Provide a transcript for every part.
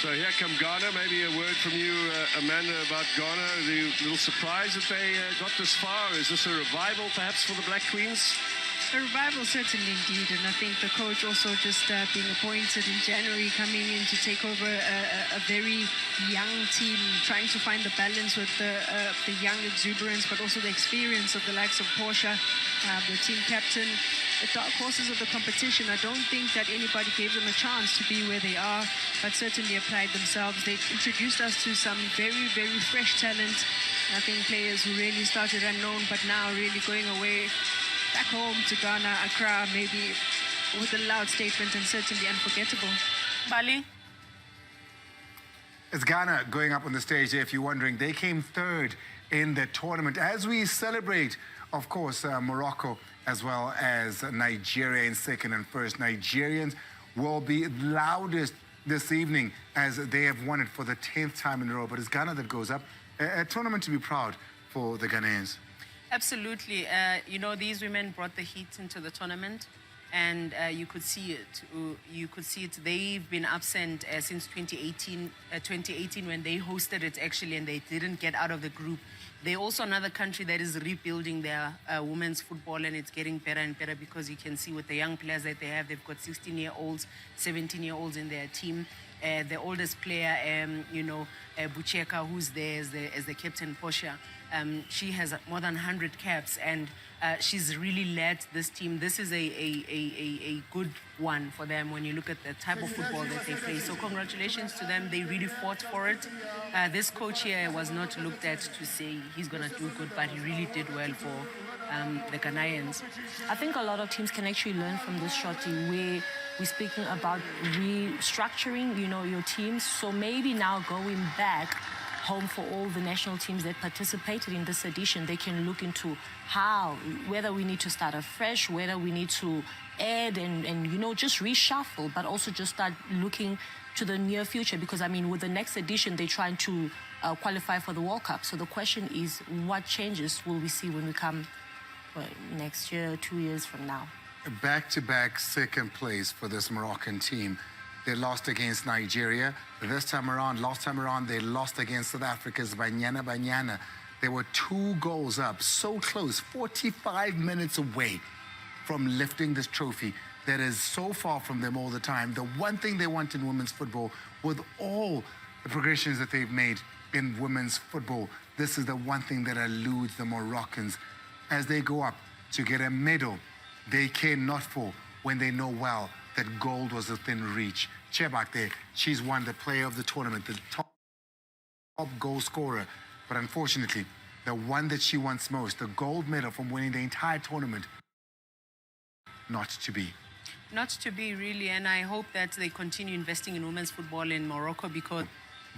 So here come Ghana. Maybe a word from you, Amanda, about Ghana. Are you a little surprised that they got this far? Is this a revival, perhaps, for the Black Queens? A revival, certainly indeed, and I think the coach also just being appointed in January, coming in to take over a very young team, trying to find the balance with the young exuberance, but also the experience of the likes of Portia, the team captain, the dark horses of the competition. I don't think that anybody gave them a chance to be where they are, but certainly applied themselves. They introduced us to some very, very fresh talent. I think players who really started unknown, but now really going away back home to Ghana, Accra, maybe with a loud statement and certainly unforgettable. Bali? It's Ghana going up on the stage there, if you're wondering. They came third in the tournament. As we celebrate, of course, Morocco as well as Nigeria in second and first. Nigerians will be loudest this evening as they have won it for the 10th time in a row. But it's Ghana that goes up. A tournament to be proud for the Ghanaians. Absolutely. You know, these women brought the heat into the tournament, and you could see it. You could see it. They've been absent since 2018 when they hosted it, actually, and they didn't get out of the group. They're also another country that is rebuilding their women's football, and it's getting better and better because you can see with the young players that they have, they've got 16-year-olds, 17-year-olds in their team. The oldest player, you know, Bucheka, who's there as the captain, Portia, she has more than 100 caps, and she's really led this team. This is a good one for them when you look at the type of football that they play. So congratulations to them. They really fought for it. This coach here was not looked at to say he's going to do good, but he really did well for the Ghanaians. I think a lot of teams can actually learn from this, Shorty, where we're speaking about restructuring, you know, your teams. So maybe now going back home for all the national teams that participated in this edition, they can look into how, whether we need to start afresh, whether we need to add and you know, just reshuffle, but also just start looking to the near future. Because, I mean, with the next edition, they're trying to qualify for the World Cup. So the question is, what changes will we see when we come next year, 2 years from now? Back-to-back second place for this Moroccan team. They lost against Nigeria. This time around, last time around, they lost against South Africa's Banyana. They were 2 goals up, so close, 45 minutes away from lifting this trophy that is so far from them all the time. The one thing they want in women's football, with all the progressions that they've made in women's football, this is the one thing that eludes the Moroccans. As they go up to get a medal, they care not for when they know well that gold was within reach. Chebak there, she's won the player of the tournament, the top goal scorer. But unfortunately, the one that she wants most, the gold medal from winning the entire tournament, not to be. Not to be, really, and I hope that they continue investing in women's football in Morocco because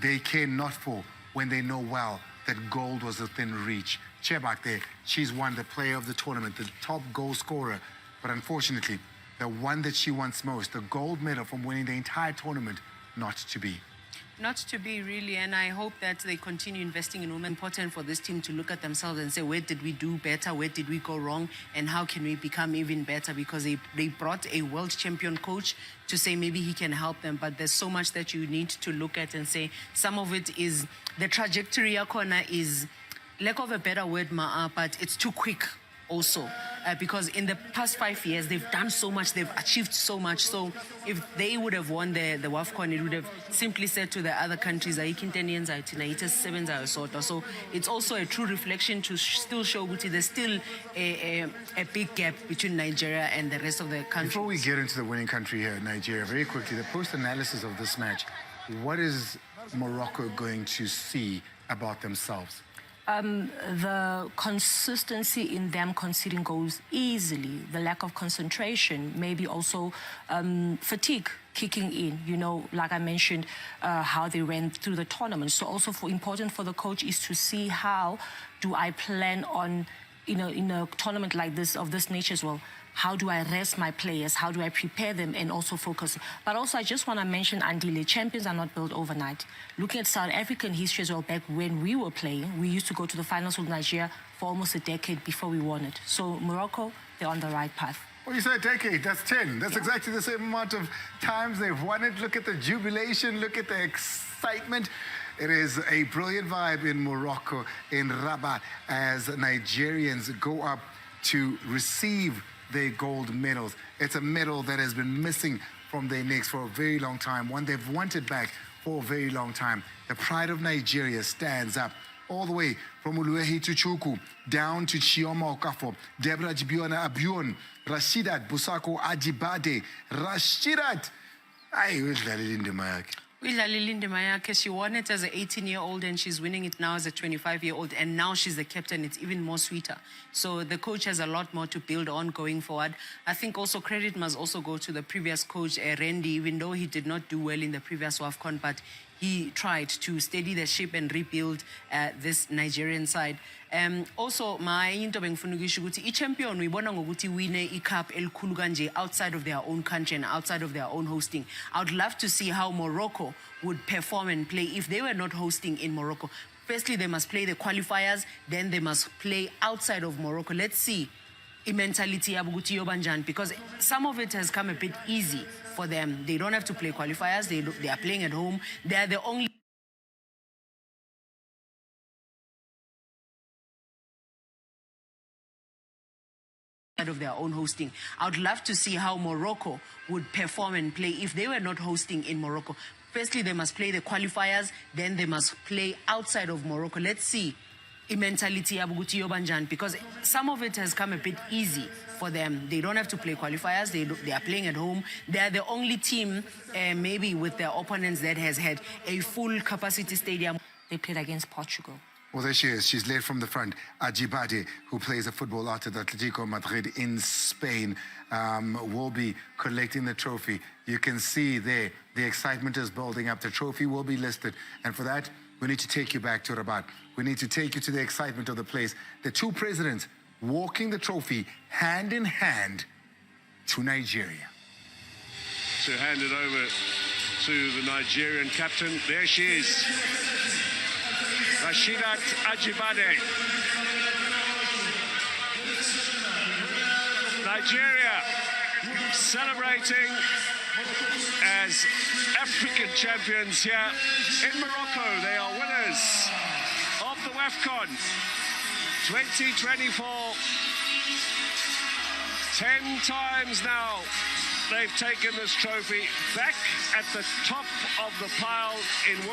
they care not for when they know well that gold was within reach. Chebak there, she's won the player of the tournament, the top goal scorer. But unfortunately, the one that she wants most, the gold medal from winning the entire tournament, not to be. Not to be, really, and I hope that they continue investing in women. Important for this team to look at themselves and say, where did we do better, where did we go wrong, and how can we become even better? Because they brought a world champion coach to say maybe he can help them, but there's so much that you need to look at and say some of it is the trajectory corner is, lack of a better word, but it's too quick also, because in the past 5 years they've done so much, they've achieved so much. So if they would have won the Wafcon, it would have simply said to the other countries, so it's also a true reflection to still show Guti there's still a big gap between Nigeria and the rest of the countries. Before we get into the winning country here, Nigeria, very quickly, the post-analysis of this match, what is Morocco going to see about themselves? The consistency in them conceding goals easily, the lack of concentration, maybe also fatigue kicking in, you know, like I mentioned, how they ran through the tournament. So also important for the coach is to see how do I plan on, in a tournament like this, of this nature as well, how do I rest my players? How do I prepare them and also focus? But also, I just want to mention, Andile, champions are not built overnight. Looking at South African history as well, back when we were playing, we used to go to the finals with Nigeria for almost a decade before we won it. So Morocco, they're on the right path. Well, you said a decade. That's 10. That's exactly the same amount of times they've won it. Look at the jubilation. Look at the excitement. It is a brilliant vibe in Morocco, in Rabat, as Nigerians go up to receive their gold medals. It's a medal that has been missing from their necks for a very long time, one they've wanted back for a very long time. The pride of Nigeria stands up all the way from Uluehi to Chuku, down to Chioma Okafo, Deborah Jibiona Abion, Rashidat Busako Ajibade, Rashidat. Aye, she won it as an 18-year-old and she's winning it now as a 25-year-old, and now she's the captain. It's even more sweeter. So the coach has a lot more to build on going forward. I think also credit must also go to the previous coach, Randy, even though he did not do well in the previous Wafcon, but he tried to steady the ship and rebuild this Nigerian side. Also, into bengifuna ukusho ukuthi i-champion uyibona ngokuthi wine i-cup elikhulu kanje outside of their own country and outside of their own hosting. I would love to see how Morocco would perform and play if they were not hosting in Morocco. Firstly, they must play the qualifiers, then they must play outside of Morocco. Let's see mentality yabo ukuthi yobanjani, because some of it has come a bit easy for them. They don't have to play qualifiers. They are playing at home. They are the only of their own hosting. I would love to see how Morocco would perform and play if they were not hosting in Morocco. Firstly, they must play the qualifiers, then they must play outside of Morocco. Let's see mentality yabo ukuthi yobanjani, because some of it has come a bit easy for them. They don't have to play qualifiers. They are playing at home. They are the only team, maybe with their opponents, that has had a full capacity stadium. They played against Portugal. Well, there she is. She's led from the front. Ajibade, who plays a football out at Atletico Madrid in Spain, will be collecting the trophy. You can see there the excitement is building up. The trophy will be listed. And for that, we need to take you back to Rabat. We need to take you to the excitement of the place. The two presidents walking the trophy hand in hand to Nigeria. To hand it over to the Nigerian captain. There she is. Rashidat Ajibade. Nigeria celebrating as African champions here in Morocco. They are winners of the Wafcon 2024. 10 times now they've taken this trophy, back at the top of the pile in